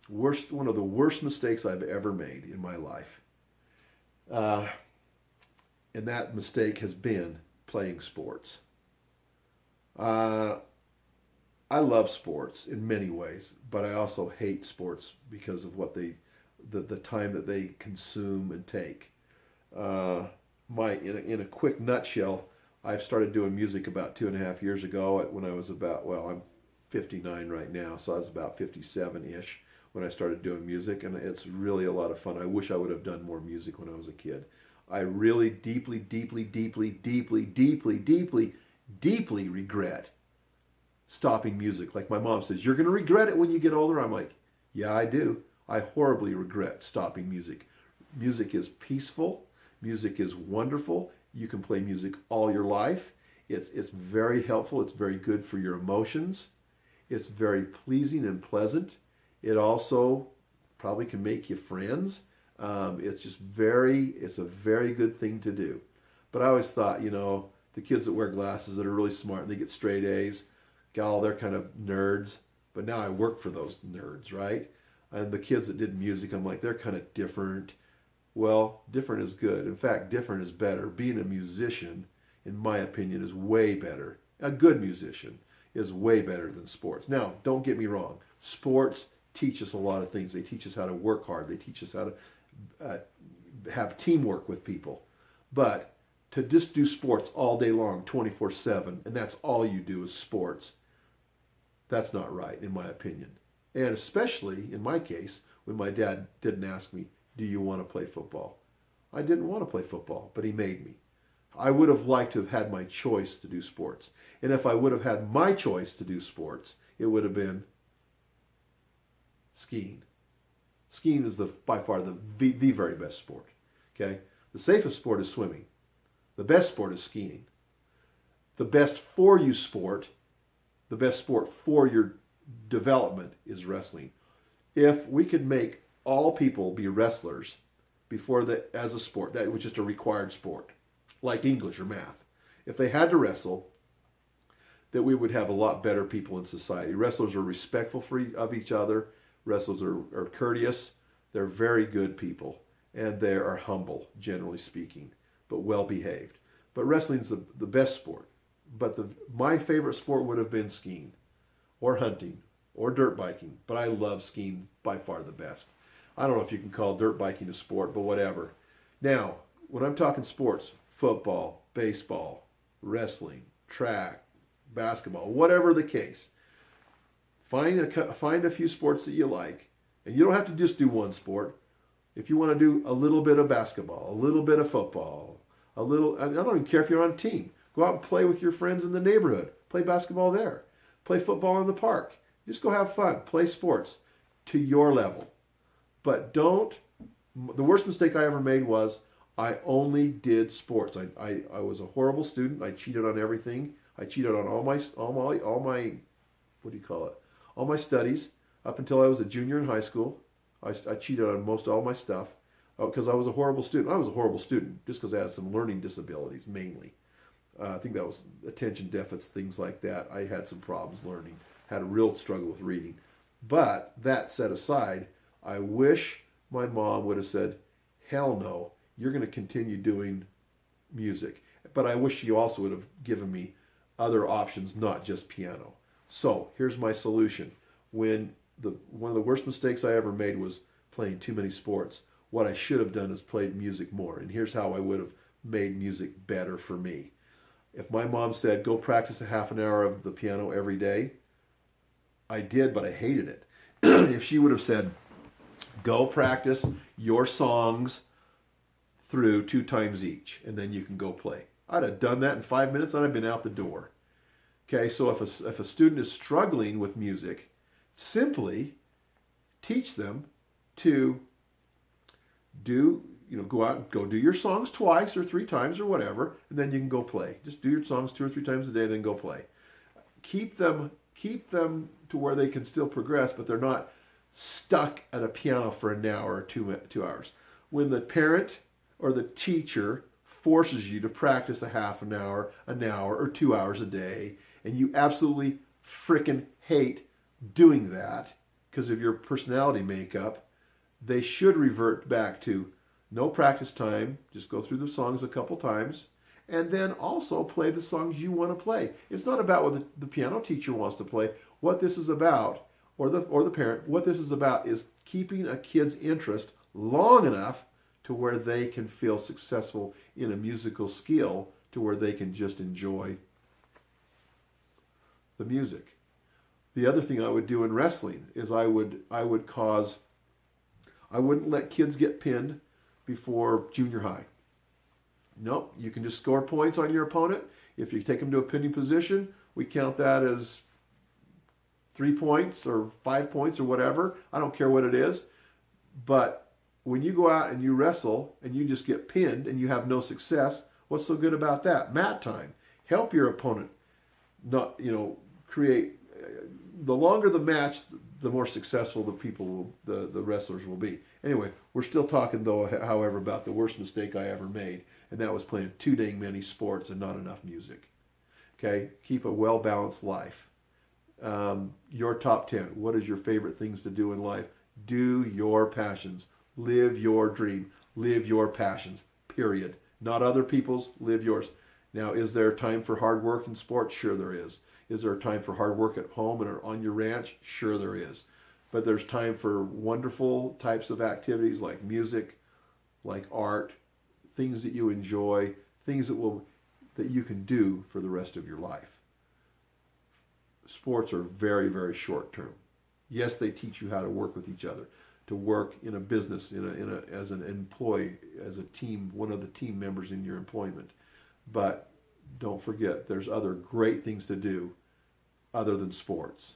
One of the worst mistakes I've ever made in my life. Uh, and that mistake has been playing sports. Uh, I love sports in many ways, but I also hate sports because of the time that they consume and take. Uh, in a quick nutshell, I've started doing music about 2.5 years ago. When I was I'm 59 right now, so I was about 57 ish when I started doing music, and it's really a lot of fun. I wish I would have done more music when I was a kid. I really deeply, deeply, deeply, deeply, deeply, deeply, deeply regret stopping music. Like my mom says, you're going to regret it when you get older. I'm like, yeah, I do. I horribly regret stopping music. Music is peaceful. Music is wonderful. You can play music all your life. It's very helpful. It's very good for your emotions. It's very pleasing and pleasant. It also probably can make you friends. It's a very good thing to do. But I always thought, the kids that wear glasses that are really smart and they get straight A's, gal, they're kind of nerds. But now I work for those nerds, right? And the kids that did music, I'm like, they're kind of different. Well, different is good. In fact, different is better. Being a musician, in my opinion, is way better. A good musician is way better than sports. Now, don't get me wrong. Sports teach us a lot of things. They teach us how to work hard. They teach us how to have teamwork with people. But to just do sports all day long, 24/7, and that's all you do is sports, that's not right, in my opinion. And especially, in my case, when my dad didn't ask me, do you want to play football? I didn't want to play football, but he made me. I would have liked to have had my choice to do sports. And if I would have had my choice to do sports, it would have been skiing. Skiing is by far the very best sport. Okay? The safest sport is swimming. The best sport is skiing. The best for you sport, the best sport for your development is wrestling. If we could make all people be wrestlers as a sport, that was just a required sport, like English or math. If they had to wrestle, that we would have a lot better people in society. Wrestlers are respectful of each other. Wrestlers are courteous. They're very good people. And they are humble, generally speaking, but well behaved. But wrestling's the best sport. But my favorite sport would have been skiing or hunting or dirt biking. But I love skiing by far the best. I don't know if you can call dirt biking a sport, but whatever. Now, when I'm talking sports, football, baseball, wrestling, track, basketball, whatever the case, find a few sports that you like. And you don't have to just do one sport. If you want to do a little bit of basketball, a little bit of football, I don't even care if you're on a team. Go out and play with your friends in the neighborhood. Play basketball there. Play football in the park. Just go have fun. Play sports to your level. But the worst mistake I ever made was I only did sports. I was a horrible student. I cheated on everything. I cheated on all my what do you call it? All my studies up until I was a junior in high school. I cheated on most all my stuff because I was a horrible student. I was a horrible student just because I had some learning disabilities mainly. I think that was attention deficits, things like that. I had some problems learning, had a real struggle with reading. But that set aside, I wish my mom would have said, hell no, you're going to continue doing music. But I wish she also would have given me other options, not just piano. So here's my solution. One of the worst mistakes I ever made was playing too many sports. What I should have done is played music more. And here's how I would have made music better for me. If my mom said, go practice a half an hour of the piano every day, I did, but I hated it. If she would have said, go practice your songs through 2 times each, and then you can go play, I'd have done that in 5 minutes and I'd been out the door. Okay, so if a student is struggling with music, simply teach them to go out and go do your songs twice or 3 times or whatever, and then you can go play. Just do your songs 2 or 3 times a day, then go play. Keep them to where they can still progress, but they're not stuck at a piano for an hour or 2 hours. When the parent or the teacher forces you to practice a half an hour, or 2 hours a day, and you absolutely frickin' hate doing that because of your personality makeup, they should revert back to no practice time. Just go through the songs a couple times, and then also play the songs you want to play. It's not about what the piano teacher wants to play. What this is about, or the parent, what this is about is keeping a kid's interest long enough to where they can feel successful in a musical skill, to where they can just enjoy the music. The other thing I would do in wrestling is I wouldn't let kids get pinned before junior high. Nope, you can just score points on your opponent. If you take them to a pinning position, we count that as 3 points or 5 points or whatever. I don't care what it is. But when you go out and you wrestle and you just get pinned and you have no success, what's so good about that? Mat time. Help your opponent not, create. The longer the match, the more successful the wrestlers will be. Anyway, we're still talking though, however, about the worst mistake I ever made, and that was playing too dang many sports and not enough music. Okay, keep a well-balanced life. Your top 10. What is your favorite things to do in life? Do your passions. Live your dream. Live your passions. Period. Not other people's. Live yours. Now, is there time for hard work in sports? Sure there is. Is there time for hard work at home and on your ranch? Sure there is. But there's time for wonderful types of activities like music, like art, things that you enjoy, things that you can do for the rest of your life. Sports are very, very short term. Yes, they teach you how to work with each other, to work in a business, as an employee, as a team, one of the team members in your employment. But don't forget, there's other great things to do other than sports.